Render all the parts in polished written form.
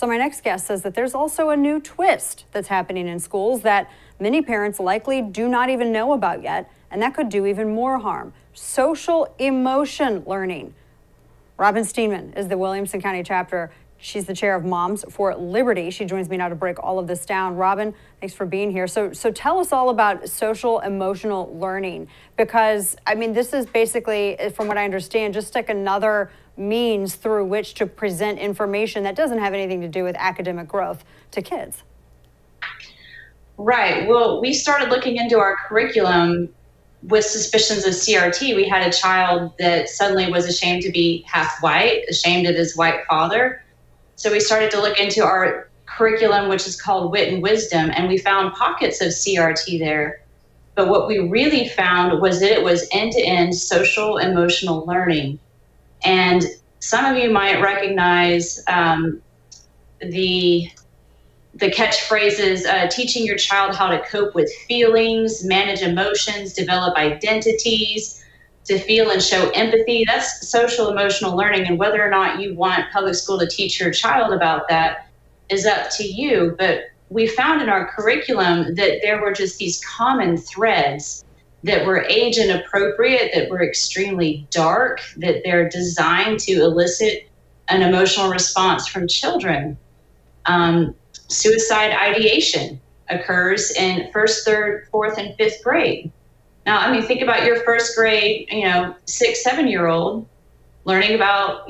So my next guest says that there's also a new twist that's happening in schools that many parents likely do not even know about yet, and that could do even more harm. Social emotion learning. Robin Steenman is the Williamson County chapter. She's the chair of Moms for Liberty. She joins me now to break all of this down. Robin, thanks for being here. So tell us all about social emotional learning, because I mean, this is basically, from what I understand, just like another means through which to present information that doesn't have anything to do with academic growth to kids. Right. Well, we started looking into our curriculum with suspicions of CRT. We had a child that suddenly was ashamed to be half white, ashamed of his white father. So we started to look into our curriculum, which is called Wit and Wisdom, and we found pockets of CRT there. But what we really found was that it was end-to-end social emotional learning. And some of you might recognize the catchphrases, teaching your child how to cope with feelings, manage emotions, develop identities, to feel and show empathy. That's social emotional learning. And whether or not you want public school to teach your child about that is up to you. But we found in our curriculum that there were just these common threads that were age inappropriate, that were extremely dark, that they're designed to elicit an emotional response from children. Suicide ideation occurs in first, third, fourth, and fifth grade. Now, I mean, think about your first grade, 6, 7-year-old learning about,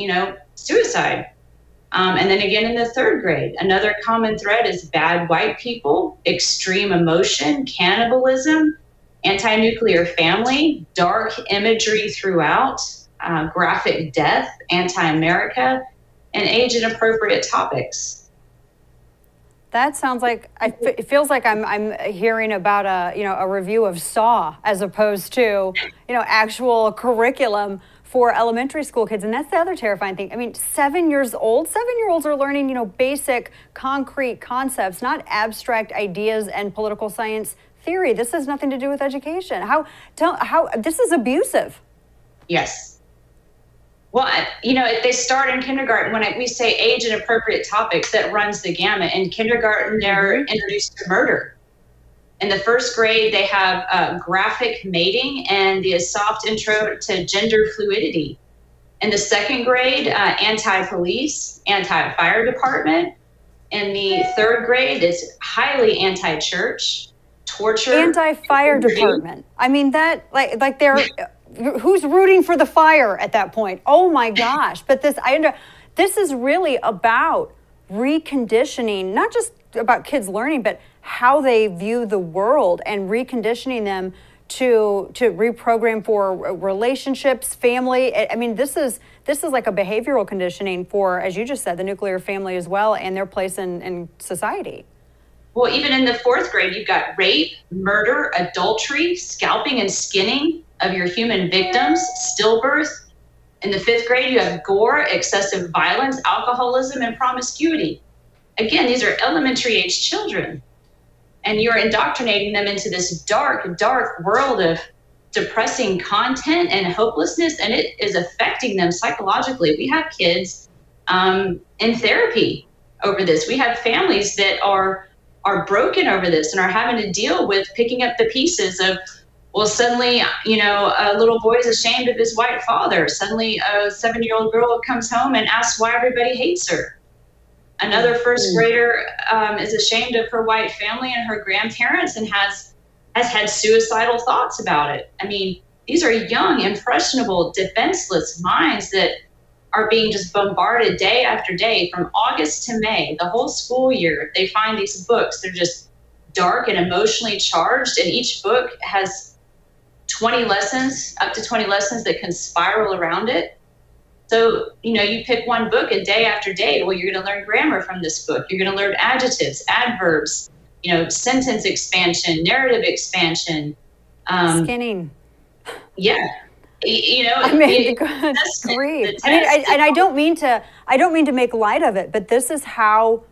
suicide. And then again in the third grade, another common thread is bad white people, extreme emotion, cannibalism, anti-nuclear family, dark imagery throughout, graphic death, anti-America, and age-inappropriate topics. That sounds like, it feels like I'm hearing about a review of Saw as opposed to, actual curriculum for elementary school kids. And that's the other terrifying thing. I mean, 7-year-olds are learning, basic concrete concepts, not abstract ideas and political science theory. This has nothing to do with education. How this is abusive. Yes. Well, they start in kindergarten. When we say age and appropriate topics, that runs the gamut. In kindergarten, they're introduced to murder. In the first grade, they have graphic mating and the soft intro to gender fluidity. In the second grade, anti-police, anti-fire department. In the third grade, it's highly anti-church, torture. Anti-fire department. I mean, that, like they're... Who's rooting for the fire at that point? Oh my gosh. But this is really about reconditioning, not just about kids learning, but how they view the world and reconditioning them to reprogram for relationships, family. I mean, this is like a behavioral conditioning for, as you just said, the nuclear family as well and their place in society. Well, even in the fourth grade, you've got rape, murder, adultery, scalping and skinning of your human victims, stillbirth. In the fifth grade, you have gore, excessive violence, alcoholism, and promiscuity. Again, these are elementary age children. And you're indoctrinating them into this dark, dark world of depressing content and hopelessness, and it is affecting them psychologically. We have kids in therapy over this. We have families that are broken over this and are having to deal with picking up the pieces of, well, suddenly, a little boy is ashamed of his white father. Suddenly, a 7-year-old girl comes home and asks why everybody hates her. Another first grader is ashamed of her white family and her grandparents and has had suicidal thoughts about it. I mean, these are young, impressionable, defenseless minds that are being just bombarded day after day from August to May, the whole school year. They find these books. They're just dark and emotionally charged, and each book has 20 lessons, up to 20 lessons that can spiral around it. So, you pick one book and day after day, well, you're going to learn grammar from this book. You're going to learn adjectives, adverbs, sentence expansion, narrative expansion. Skinning. Yeah. That's great. I don't mean to make light of it, but this is how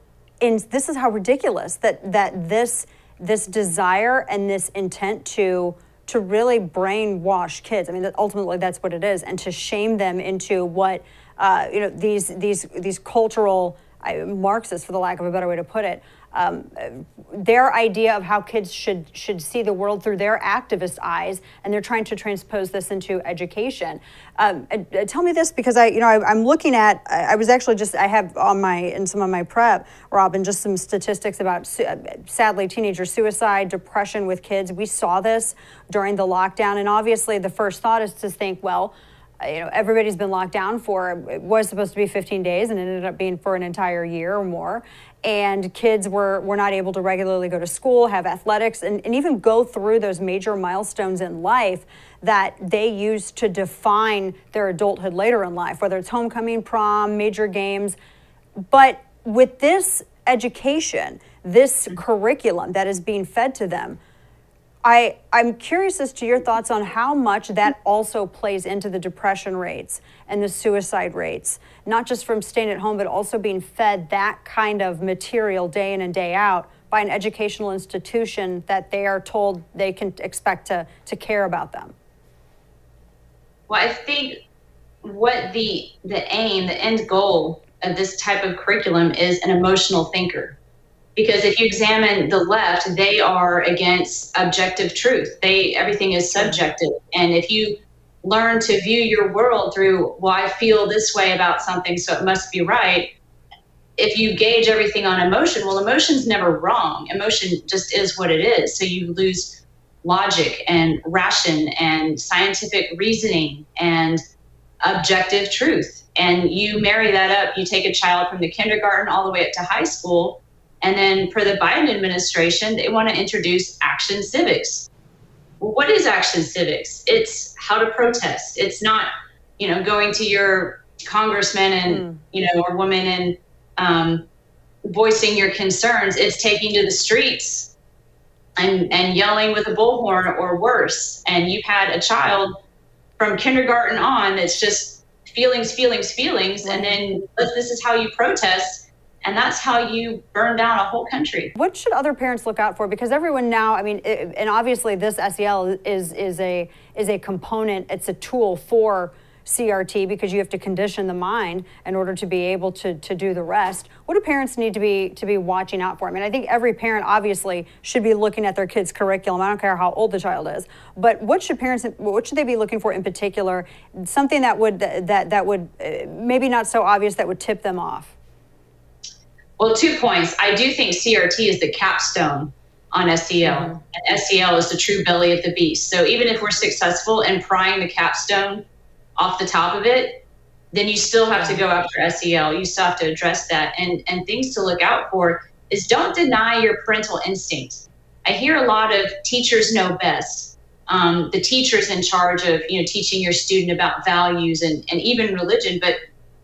ridiculous that this desire and this intent to really brainwash kids. I mean, ultimately that's what it is, and to shame them into what these cultural Marxist, for the lack of a better way to put it, their idea of how kids should see the world through their activist eyes, and they're trying to transpose this into education. Tell me this, because I'm looking at, I have in some of my prep, Robin, just some statistics about sadly teenager suicide, depression with kids. We saw this during the lockdown, and obviously the first thought is to think, well, everybody's been locked down it was supposed to be 15 days and it ended up being for an entire year or more. And kids were not able to regularly go to school, have athletics, and even go through those major milestones in life that they use to define their adulthood later in life, whether it's homecoming, prom, major games. But with this education, this curriculum that is being fed to them, I'm curious as to your thoughts on how much that also plays into the depression rates and the suicide rates, not just from staying at home, but also being fed that kind of material day in and day out by an educational institution that they are told they can expect to care about them. Well, I think what the aim, the end goal of this type of curriculum is an emotional thinker. Because if you examine the left, they are against objective truth. Everything is subjective. And if you learn to view your world through, well, I feel this way about something, so it must be right. If you gauge everything on emotion, well, emotion's never wrong. Emotion just is what it is. So you lose logic and ration and scientific reasoning and objective truth. And you marry that up, you take a child from the kindergarten all the way up to high school. And then for the Biden administration, they want to introduce action civics. Well, what is action civics? It's how to protest. It's not, going to your congressman and, or woman and voicing your concerns. It's taking to the streets and yelling with a bullhorn or worse. And you've had a child from kindergarten on that's just feelings. And then this is how you protest. And that's how you burn down a whole country. What should other parents look out for? Because everyone now, and obviously this SEL is a component, it's a tool for CRT because you have to condition the mind in order to be able to do the rest. What do parents need to be watching out for? I mean, I think every parent obviously should be looking at their kid's curriculum. I don't care how old the child is, but what should they be looking for in particular? Something that would maybe not so obvious that would tip them off. Well, 2 points. I do think CRT is the capstone on SEL, and SEL is the true belly of the beast. So even if we're successful in prying the capstone off the top of it, then you still have to go after SEL. You still have to address that. And things to look out for is don't deny your parental instincts. I hear a lot of teachers know best. The teacher's in charge of teaching your student about values and even religion. But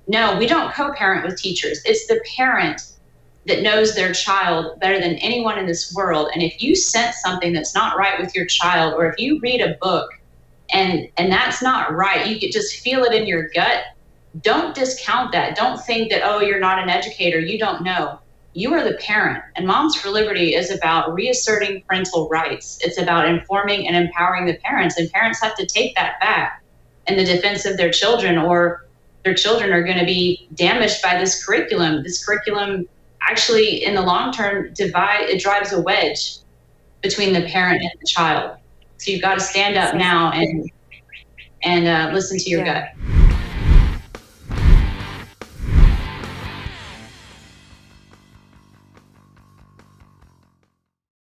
no, we don't co-parent with teachers. It's the parent that knows their child better than anyone in this world. And if you sense something that's not right with your child, or if you read a book and that's not right, you could just feel it in your gut, don't discount that. Don't think that, oh, you're not an educator, you don't know. You are the parent. And Moms for Liberty is about reasserting parental rights. It's about informing and empowering the parents. And parents have to take that back in the defense of their children, or their children are going to be damaged by this curriculum. This curriculum actually, in the long term, it drives a wedge between the parent and the child. So you've got to stand up now and listen to your gut.